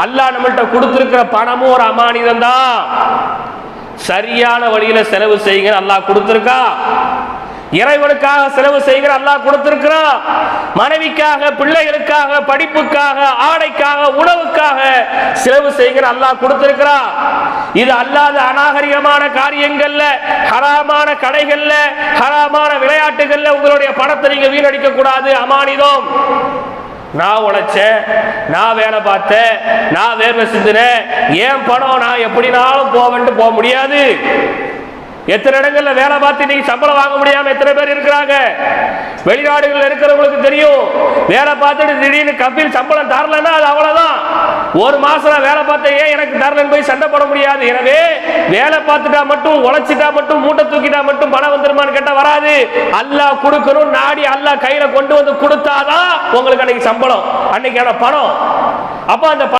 அல்லாஹ் நம்மள்ட்ட கொடுத்திருக்கிற பணமும் ஒரு அமானிதம் தான். சரியான வழியில செலவு செய்யுங்க, அல்லாஹ் கொடுத்திருக்கா. இறைவனுக்காக செலவு செய்கிற அல்லாஹ் கொடுத்திருக்கிறான். மனைவிக்காக, பிள்ளைகளுக்காக, படிப்புக்காக, ஆடைக்காக, உணவுக்காக செலவு செய்கிற அல்லாஹ் கொடுத்திருக்கிறான். இது அல்லாத அநாகரிகமான காரியங்கள்ல, ஹராமான கடைகள்ல, ஹராமான விளையாட்டுகள்ல உங்களுடைய பணத்தை நீங்க வீணடிக்க கூடாது. அமானிதம். நான் உழைச்சேன், நான் வேலை பார்த்தேன், நான் வேர்வை சிந்தினேன், ஏன் பணம் நான் எப்படினாலும் போவேன்ட்டு போக முடியாது. எத்தனை இடங்கள்ல வேலை பார்த்து நீங்க சம்பளம் வாங்க முடியாம எத்தனை பேர் இருக்கிறாங்க. வெளிநாடுகள் இருக்கிறவங்களுக்கு தெரியும். வேலை பார்த்துட்டு திடீர்னு கம்பெனி சம்பளம் தரலன்னா அது அவ்வளவுதான். ஒரு மாசம் வேலை பார்த்த ஏன் எனக்கு தரலன்னு போய் சண்டை போட முடியாது. எனவே வேலை பார்த்துட்டா மட்டும், உழைச்சிட்டா மட்டும், மூட்டை தூக்கிட்டா மட்டும் பணம் வந்துருமான்னு கேட்டா வராது. அல்லாஹ் கொடுக்கணும், நாடி அல்லாஹ் கையில கொண்டு வந்து கொடுத்தாதான் உங்களுக்கு அன்னைக்கு சம்பளம், அன்னைக்கான பணம். அப்ப அந்த